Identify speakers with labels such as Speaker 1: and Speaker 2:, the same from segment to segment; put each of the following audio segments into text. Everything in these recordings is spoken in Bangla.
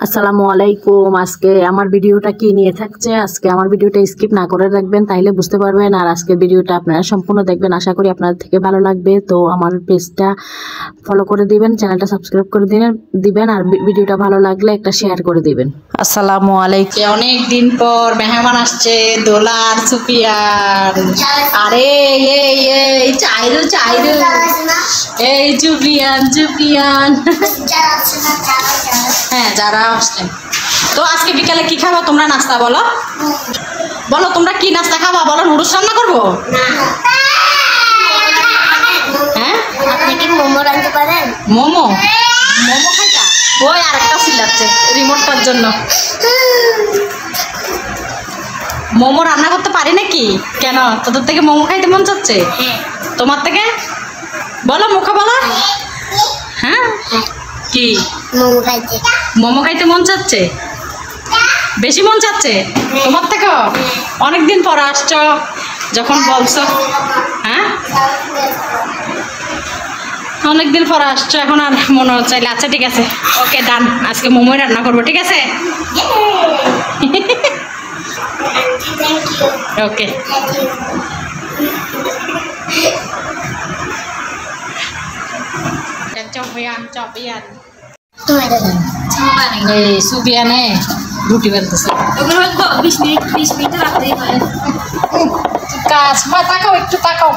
Speaker 1: আসসালামু আলাইকুম। আজকে আমার ভিডিওটা কি নিয়ে থাকছে, আজকে আমার ভিডিওটা স্কিপ না করে রাখবেন, তাইলে বুঝতে পারবেন। আর আজকের ভিডিওটা আপনারা সম্পূর্ণ দেখবেন, আশা করি আপনাদের থেকে ভালো লাগবে। তো আমার পেজটা ফলো করে দিবেন, চ্যানেলটা সাবস্ক্রাইব করে দিবেন, আর ভিডিওটা ভালো লাগলে একটা শেয়ার করে দিবেন। আসসালামু আলাইকুম। অনেক দিন পর মেহমান আসছে, দোলার সুফিয়ান। আরে এই চাইরু এই জুবিয়ান হ্যাঁ, যারা আসলেন। তো আজকে বিকালে কি খাবো তোমরা? নাস্তা বলো বলো, তোমরা কি নাস্তা খাবা বলো? নুডলস রান্না করবো? হ্যাঁ, আপনি কি মোমো রান্না পারেন? মোমো খাইতা? ওই আরেকটা চিল্লাচ্ছে রিমোটটার জন্য। মোমো রান্না করতে পারি নাকি? কেন, তোদের থেকে মোমো খাইতে মন চাচ্ছে? তোমার থেকে বলো, মুখে বলো। হ্যাঁ, কি মোমো খাইতে মন চাচ্ছে? বেশি মন চাচ্ছে তোমার থেকে? অনেকদিন পর আসছো, যখন বলছো। হ্যাঁ, অনেকদিন পর আসছো, এখন আর মনে চাইলে। আচ্ছা ঠিক আছে, ওকে ডান, আজকে মোমোই রান্না করবো, ঠিক আছে? ওকে। সুফিয়ানে রুটি বেলতেছে। কাজ মা, তাকাও একটু, তাকাও।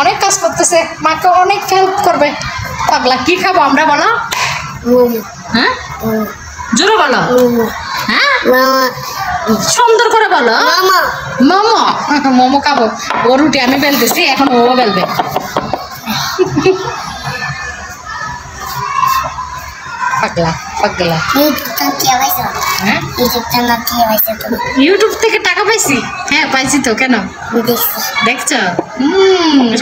Speaker 1: অনেক কাজ করতেছে, মাকে অনেক হেল্প করবে। পাগলা, কি খাবো আমরা বলো? হ্যাঁ, জোরে বলো। হ্যাঁ, সুন্দর করে বলো। মোমো খাবো। ও রুটি আমি বেলতেছি, এখন ও বেলবে। পাগলা ইউটিউব থেকে টাকা পাইছি? হ্যাঁ পাইছি তো। কেন দেখছো?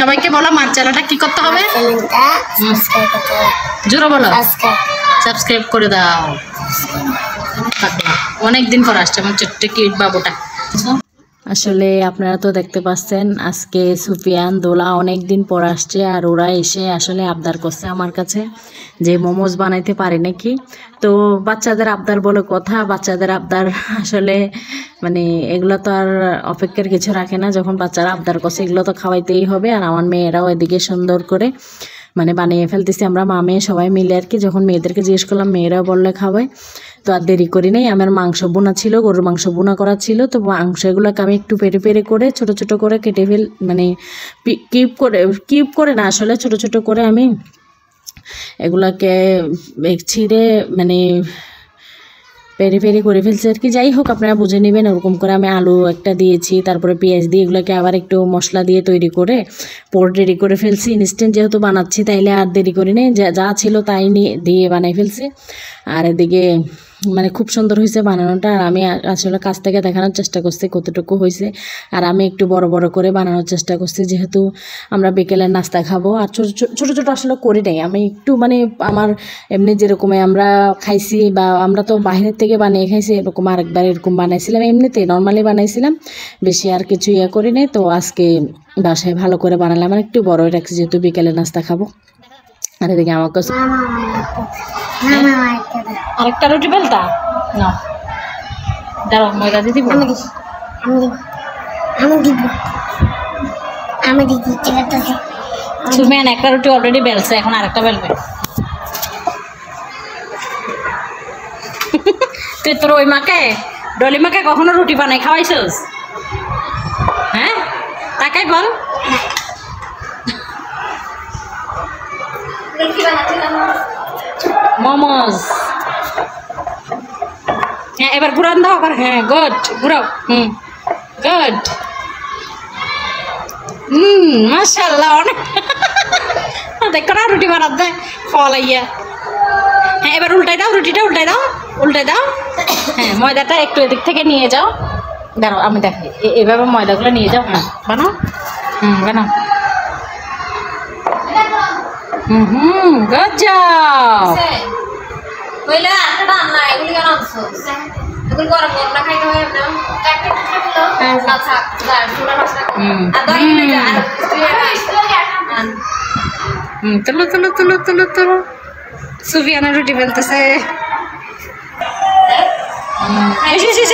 Speaker 1: সবাইকে বলো মার চ্যানেলটা কি করতে হবে? জোরে বলো, সাবস্ক্রাইব করে দাও। পাগলা, অনেকদিন পর আসছে আমার ছোট্ট কিউট বাবুটা। আসলে আপনারা তো দেখতে পাচ্ছেন, আজকে সুফিয়ান দোলা অনেক দিন পর আসছে, আর ওরা এসে আসলে আবদার করছে আমার কাছে যে মোমোজ বানাইতে পারে নাকি। তো বাচ্চাদের আবদার বলে কথা, বাচ্চাদের আবদার আসলে মানে এগুলো তো আর অপেক্ষার কিছু রাখে না। যখন বাচ্চারা আবদার করছে, এগুলো তো খাওয়াইতেই হবে। আর আমার মেয়েরাও এদিকে সুন্দর করে মানে বানিয়ে ফেলতেছি, আমরা মা মেয়ে সবাই মিলে আর কি। যখন মেয়েদেরকে জিজ্ঞেস করলাম, মেয়েরাও বললে খাওয়াই। তো আর দেরি করি নেই, আমার মাংস বোনা ছিল, গরুর মাংস বোনা করা ছিল। তো মাংস এগুলোকে আমি একটু পেরে করে ছোট ছোট করে কেটে মানে কিউব করে না, আসলে ছোট ছোট করে আমি এগুলাকে ছিঁড়ে মানে পেরি করে ফেলছি আর কি। যাই হোক, আপনারা বুঝে নেবেন। ওরকম করে আমি আলু একটা দিয়েছি, তারপরে পেঁয়াজ দিয়ে এগুলোকে আবার একটু মশলা দিয়ে তৈরি করে পর রেডি করে ফেলছি। ইনস্ট্যান্ট যেহেতু বানাচ্ছি, তাইলে আর দেরি করি নেই, যা ছিল তাই দিয়ে বানাই ফেলছি। আর এদিকে মানে খুব সুন্দর হয়েছে বানানোটা। আর আমি আসলে কাছ থেকে দেখানোর চেষ্টা করছি কতটুকু হয়েছে। আর আমি একটু বড় করে বানানোর চেষ্টা করছি, যেহেতু আমরা বিকেলের নাস্তা খাবো। আর ছোট আসলে করি নাই আমি, একটু মানে আমার এমনি যেরকম আমরা খাইছি, বা আমরা তো বাইরের থেকে বানিয়ে খাইছি, এরকম আরেকবার এরকম বানাইছিলাম, এমনিতে নর্মালি বানাইছিলাম, বেশি আর কিছু ইয়ে করি নাই। তো আজকে বাসায় ভালো করে বানালাম, আর একটু বড়ই রাখছি যেহেতু বিকেলের নাস্তা খাবো। আর এদিকে আমার কাছে আরেকটা রুটি বেলতা না, দাঁড়াও ময়দা দিদি সুফিয়ান একটা রুটি অলরেডি বেলছে, এখন আরেকটা বেলবে। তুই তোর ওই মাকে, ডলি মাকে কখনো রুটি বানাই খাওয়াইছিস? হ্যাঁ, তাকাই বল। মোমোজ। হ্যাঁ, এবার ঘুরান দাও আবার। হ্যাঁ, গুড, ঘুরাও। গুড। মাশাআল্লাহ, অনেক দেখো না রুটি বানাতে ফলাইয়া। হ্যাঁ, এবার উল্টাই দাও, রুটিটা উল্টাই দাও। হ্যাঁ, ময়দাটা একটু এদিক থেকে নিয়ে যাও। দাঁড়াও আমি দেখাই, এভাবে ময়দাগুলো নিয়ে যাও। হ্যাঁ, বানাও। বানাও। Good job. তুলো তুলো তুলো তুলো তুলো সুফিয়ানা রুটি বেলতেছে।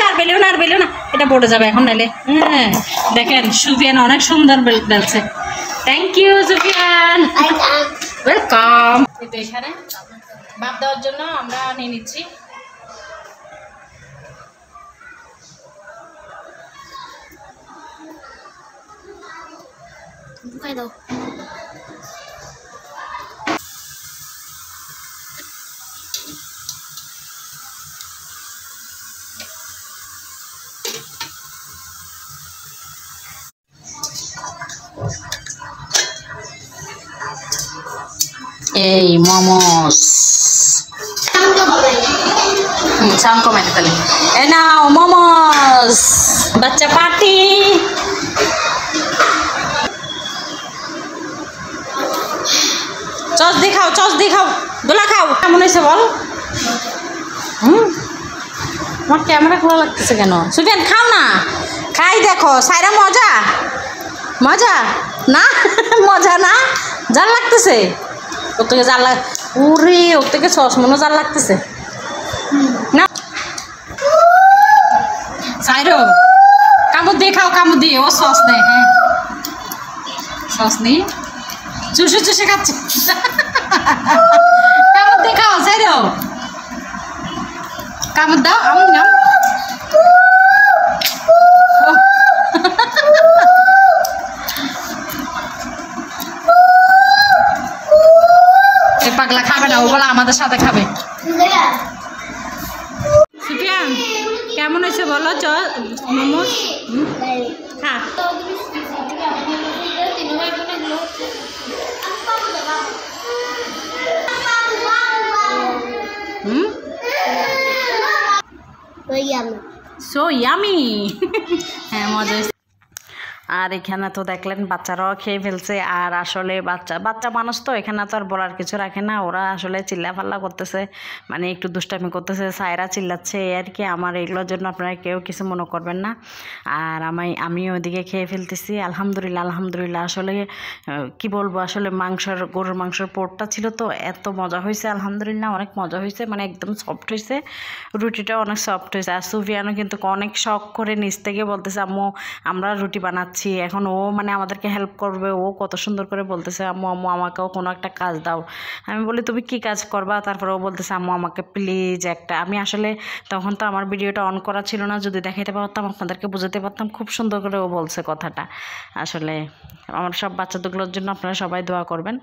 Speaker 1: আর বেলিও না, আর বেলিও না, এটা পড়ে যাবে এখন নাইলে। হ্যাঁ দেখেন সুফিয়ান অনেক সুন্দর বেলছে। Thank you Sufiyan, welcome. এখানে ভাত দেওয়ার জন্য আমরা নিয়ে নিচ্ছি। এই মোমোস সাউন্ড কমাইতে তাহলে। এ নাও মোমোস, বাচ্চা পার্টি। চস দিয়ে খাও, চস দিয়ে খাও, দোলা খাও। কেমন হয়েছে বল? আমার ক্যামেরা খোলা লাগতেছে কেন? সুফিয়ান খাও না, খাই দেখো। সাইরা মজা মজা না? মজা না? জাল লাগতেছে ওর থেকে, জাল লাগ উরে ওর থেকে সস মনে জাল লাগতেছে না। সাইরো কামড় দিয়ে খাও, কামড় দিয়ে। ও সস নেই, হ্যাঁ সস নেই, চুষে চুষে খাচ্ছে। কামড় দিয়ে খাও সাইরো, কামড় দাও। আমি নাম পাগলা খাবে না, ও বলে আমাদের সাথে খাবে। সুফিয়ান কেমন হয়েছে বলো? মোমোস খা। So yummy. হ্যাঁ মজা। আর এখানে তো দেখলেন বাচ্চারাও খেয়ে ফেলছে। আর আসলে বাচ্চা মানুষ তো, এখানে তো আর বলার কিছু রাখে না। ওরা আসলে চিল্লাফাল্লা করতেছে, মানে একটু দুষ্টামি করতেছে, সায়রা চিল্লাচ্ছে এই আর কি। আমার এগুলোর জন্য আপনারা কেউ কিছু মনে করবেন না। আর আমি ওইদিকে খেয়ে ফেলতেছি। আলহামদুলিল্লাহ আলহামদুলিল্লাহ। আসলে কি বলবো, আসলে গরুর মাংসের পোরটা ছিল তো এত মজা হয়েছে, আলহামদুলিল্লাহ অনেক মজা হয়েছে, মানে একদম সফট হয়েছে, রুটিটাও অনেক সফট হয়েছে। আর সুফিয়ানও কিন্তু অনেক শখ করে নিচ থেকে বলতেছে আম্মু আমরা রুটি বানাচ্ছি। এখন ও মানে আমাদেরকে হেল্প করবে। ও কত সুন্দর করে বলতেছে আম্মু আম্মু আমাকেও কোনো একটা কাজ দাও। আমি বলি তুমি কি কাজ করবা? তারপরে ও বলতেছে আম্মু আমাকে প্লিজ একটা। আমি আসলে তখন তো আমার ভিডিওটা অন করা ছিল না, যদি দেখাইতে পারতাম আপনাদেরকে বুঝাতে পারতাম। খুব সুন্দর করে ও বলছে কথাটা। আসলে আমার সব বাচ্চাগুলোর জন্য আপনারা সবাই দোয়া করবেন।